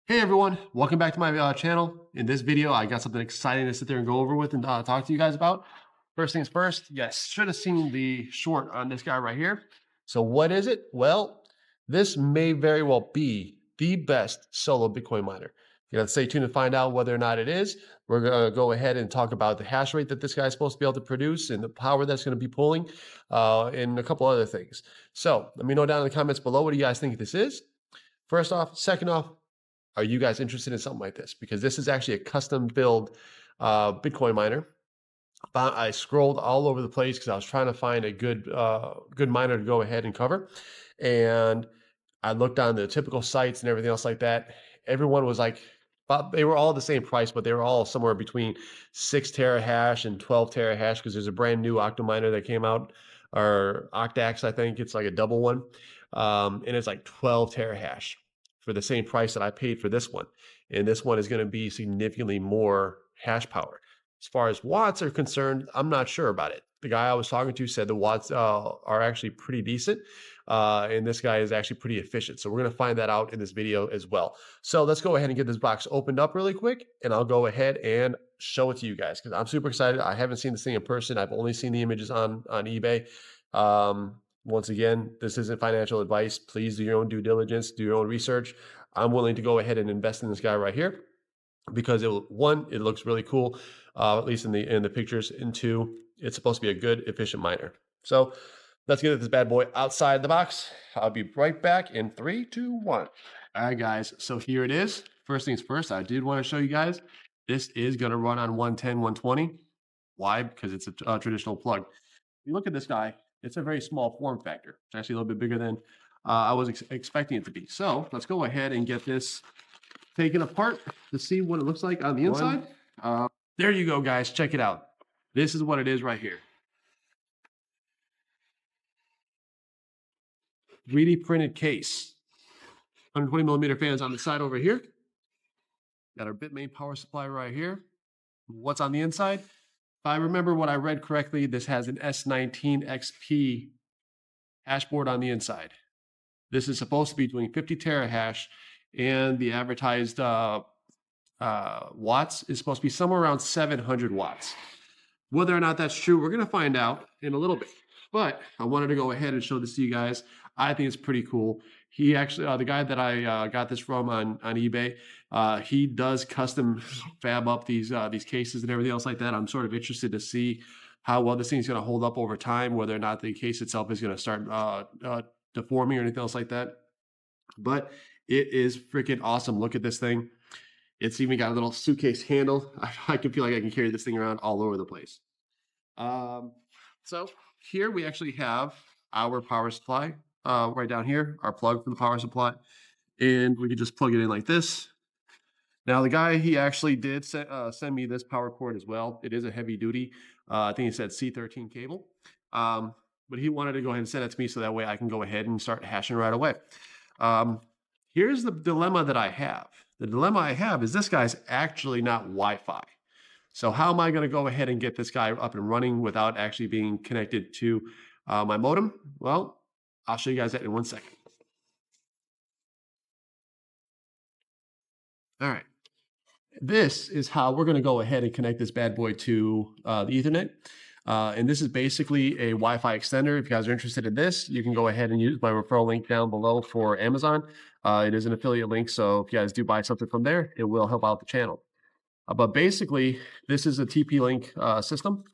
Hey everyone, welcome back to my channel. In this video, I got something exciting to sit there and go over with and talk to you guys about. First things first, you guys should have seen the short on this guy right here. So what is it? Well, this may very well be the best solo Bitcoin miner. You gotta stay tuned to find out whether or not it is. We're gonna go ahead and talk about the hash rate that this guy's supposed to be able to produce and the power that's gonna be pulling, and a couple other things. So let me know down in the comments below, what do you guys think this is? First off, second off, are you guys interested in something like this? Because this is actually a custom build Bitcoin miner. I scrolled all over the place because I was trying to find a good miner to go ahead and cover. And I looked on the typical sites and everything else like that. Everyone was like, they were all the same price, but they were all somewhere between 6 terahash and 12 terahash because there's a brand new Octominer that came out, or Octax, I think. It's like a double one. And it's like 12 terahash for the same price that I paid for this one. And this one is going to be significantly more hash power. As far as watts are concerned, I'm not sure about it. The guy I was talking to said the watts are actually pretty decent. And this guy is actually pretty efficient. So we're going to find that out in this video as well. So let's go ahead and get this box opened up really quick. And I'll go ahead and show it to you guys because I'm super excited. I haven't seen this thing in person. I've only seen the images on eBay. Once again, this isn't financial advice. Please do your own due diligence, do your own research. I'm willing to go ahead and invest in this guy right here because it looks really cool, at least in the pictures, and two, it's supposed to be a good, efficient miner. So let's get this bad boy outside the box. I'll be right back in 3, 2, 1. All right, guys. So here it is. First things first, I did want to show you guys. This is going to run on 110, 120. Why? Because it's a traditional plug. If you look at this guy, it's a very small form factor. It's actually a little bit bigger than I was expecting it to be. So let's go ahead and get this taken apart to see what it looks like on the inside. There you go, guys. Check it out. This is what it is right here. 3D printed case. 120 millimeter fans on the side over here. Got our Bitmain power supply right here. What's on the inside? If I remember what I read correctly, this has an S19 XP hashboard on the inside. This is supposed to be doing 50 terahash, and the advertised watts is supposed to be somewhere around 700 watts. Whether or not that's true, we're going to find out in a little bit. But I wanted to go ahead and show this to you guys. I think it's pretty cool. He actually, the guy that I got this from on eBay, he does custom fab up these cases and everything else like that. I'm sort of interested to see how well this thing's going to hold up over time, whether or not the case itself is going to start deforming or anything else like that. But it is freaking awesome. Look at this thing. It's even got a little suitcase handle. I can feel like I can carry this thing around all over the place. So here we actually have our power supply right down here, our plug for the power supply. And we could just plug it in like this. Now, the guy, he actually did send me this power cord as well. It is a heavy duty, I think he said C13 cable. But he wanted to go ahead and send it to me so that way I can go ahead and start hashing right away. Here's the dilemma that I have. The dilemma I have is this guy's actually not Wi-Fi. So how am I going to go ahead and get this guy up and running without actually being connected to my modem? Well, I'll show you guys that in 1 second. All right. This is how we're going to go ahead and connect this bad boy to the Ethernet. And this is basically a Wi-Fi extender. If you guys are interested in this, you can go ahead and use my referral link down below for Amazon. It is an affiliate link, so if you guys do buy something from there, it will help out the channel. But basically, this is a TP-Link system,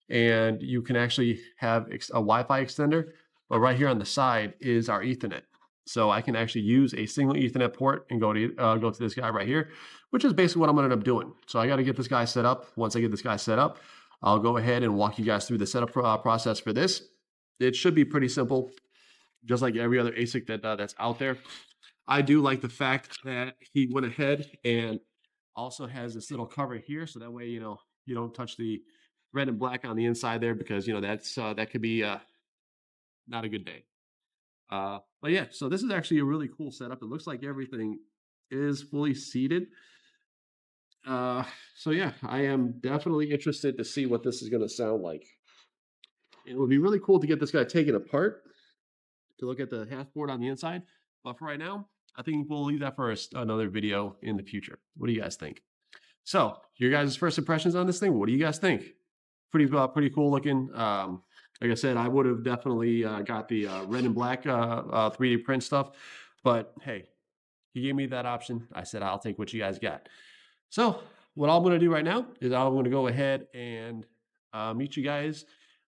and you can actually have a Wi-Fi extender, but right here on the side is our Ethernet. So I can actually use a single Ethernet port and go to this guy right here, which is basically what I'm going to end up doing. So I got to get this guy set up. Once I get this guy set up, I'll go ahead and walk you guys through the setup process for this. It should be pretty simple, just like every other ASIC that's out there. I do like the fact that he went ahead and also has this little cover here, so that way you don't touch the red and black on the inside there, because that could be not a good day. But yeah, so this is actually a really cool setup. It looks like everything is fully seated. So yeah, I am definitely interested to see what this is going to sound like. It would be really cool to get this guy taken apart to look at the hashboard on the inside. But for right now, I think we'll leave that for another video in the future. What do you guys think? So, your guys' first impressions on this thing, what do you guys think? Pretty cool looking. Like I said, I would have definitely got the red and black 3D print stuff, but hey, he gave me that option. I said, I'll take what you guys got. So, what I'm going to do right now is I'm going to go ahead and meet you guys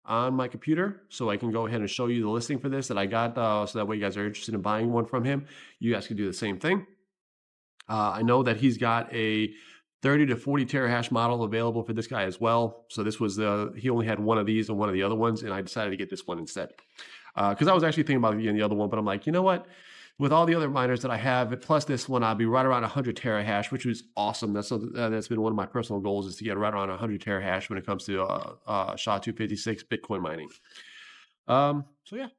on my computer so I can go ahead and show you the listing for this that I got, so that way you guys are interested in buying one from him. You guys can do the same thing. I know that he's got a 30 to 40 terahash model available for this guy as well. So this was he only had one of these and one of the other ones, and I decided to get this one instead. Because I was actually thinking about getting the other one, but I'm like, you know what? With all the other miners that I have, plus this one, I'll be right around 100 terahash, which is awesome. That's been one of my personal goals, is to get right around 100 terahash when it comes to SHA-256 Bitcoin mining. So yeah,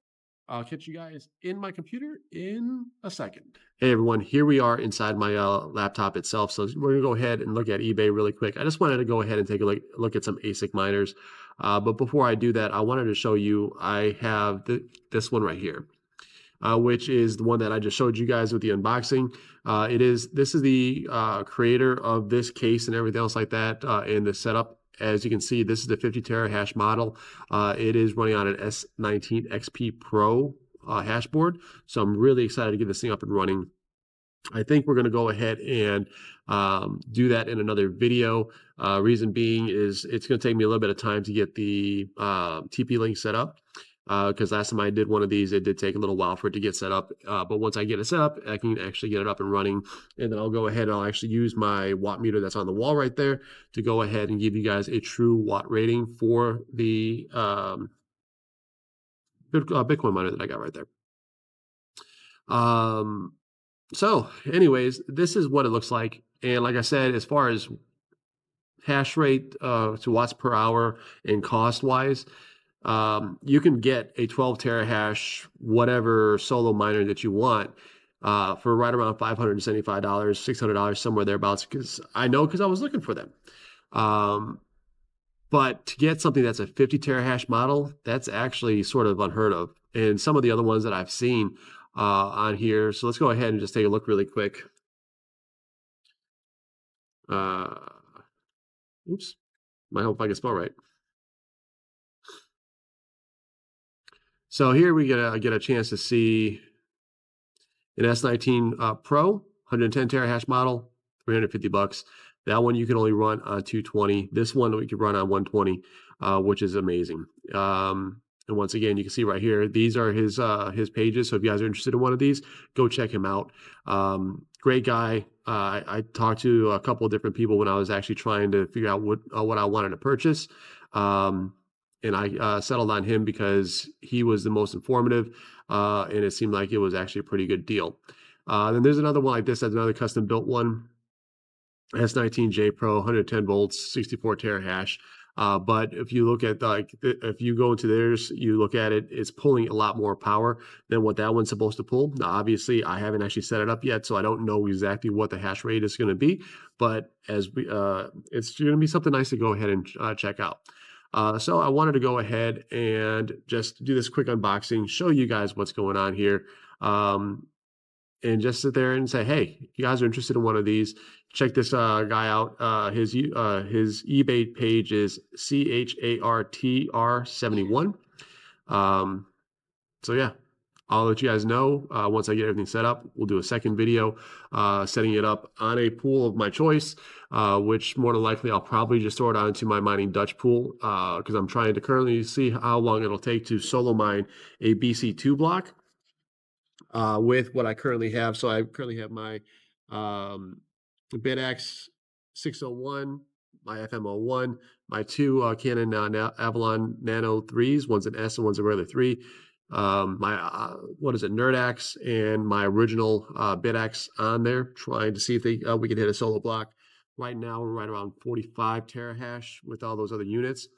I'll catch you guys in my computer in a second. Hey everyone, here we are inside my laptop itself. So we're gonna go ahead and look at eBay really quick. I just wanted to go ahead and take a look at some ASIC miners. But before I do that, I wanted to show you, I have this one right here. Which is the one that I just showed you guys with the unboxing. This is the creator of this case and everything else like that, and the setup. As you can see, this is the 50 terahash model. It is running on an S19 XP Pro hashboard. So I'm really excited to get this thing up and running. I think we're going to go ahead and do that in another video. Reason being is it's going to take me a little bit of time to get the TP-Link set up. Because last time I did one of these, it did take a little while for it to get set up. But once I get it set up, I can actually get it up and running. And then I'll go ahead and I'll actually use my watt meter that's on the wall right there to go ahead and give you guys a true watt rating for the Bitcoin miner that I got right there. So anyways, this is what it looks like. And like I said, as far as hash rate to watts per hour and cost wise, you can get a 12 terahash whatever solo miner that you want for right around $575, $600, somewhere thereabouts, because I was looking for them. But to get something that's a 50 terahash model, that's actually sort of unheard of. And some of the other ones that I've seen on here. So let's go ahead and just take a look really quick. Oops. I hope I can spell right. So here we get a chance to see an S19 Pro, 110 terahash model, $350. That one you can only run on 220. This one we could run on 120, which is amazing. And once again, you can see right here, these are his pages. So if you guys are interested in one of these, go check him out. Great guy. I talked to a couple of different people when I was actually trying to figure out what I wanted to purchase. And I settled on him because he was the most informative, and it seemed like it was actually a pretty good deal. Then there's another one like this. That's another custom built one. S19J Pro, 110 volts, 64 terahash. But if you look at if you go into theirs, you look at it, it's pulling a lot more power than what that one's supposed to pull. Now, obviously, I haven't actually set it up yet, so I don't know exactly what the hash rate is going to be. But it's going to be something nice to go ahead and check out. So I wanted to go ahead and just do this quick unboxing, show you guys what's going on here, and just sit there and say, hey, if you guys are interested in one of these, check this guy out. His eBay page is CHARTR71. So yeah, I'll let you guys know once I get everything set up. We'll do a second video setting it up on a pool of my choice, which more than likely I'll probably just throw it onto my mining Dutch pool, because I'm trying to currently see how long it'll take to solo mine a BC2 block with what I currently have. So I currently have my BitX 601, my FM01, my two Canon Avalon Nano 3s, one's an S and one's a regular 3. My NerdX and my original BitX on there, trying to see if we can hit a solo block. Right now we're right around 45 terahash with all those other units.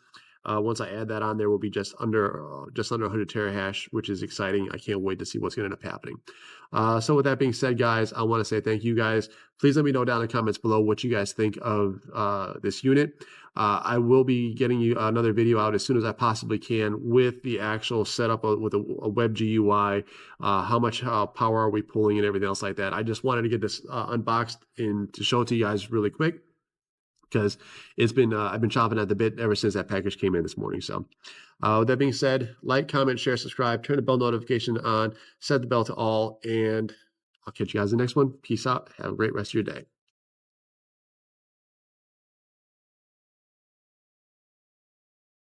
Once I add that on, there will be just under 100 terahash, which is exciting. I can't wait to see what's going to end up happening. So with that being said, guys, I want to say thank you guys. Please let me know down in the comments below what you guys think of this unit. I will be getting you another video out as soon as I possibly can with the actual setup with a web GUI, how much power are we pulling and everything else like that. I just wanted to get this unboxed and to show it to you guys really quick, because it's been I've been chomping at the bit ever since that package came in this morning. So with that being said, like, comment, share, subscribe, turn the bell notification on, set the bell to all, and I'll catch you guys in the next one. Peace out. Have a great rest of your day.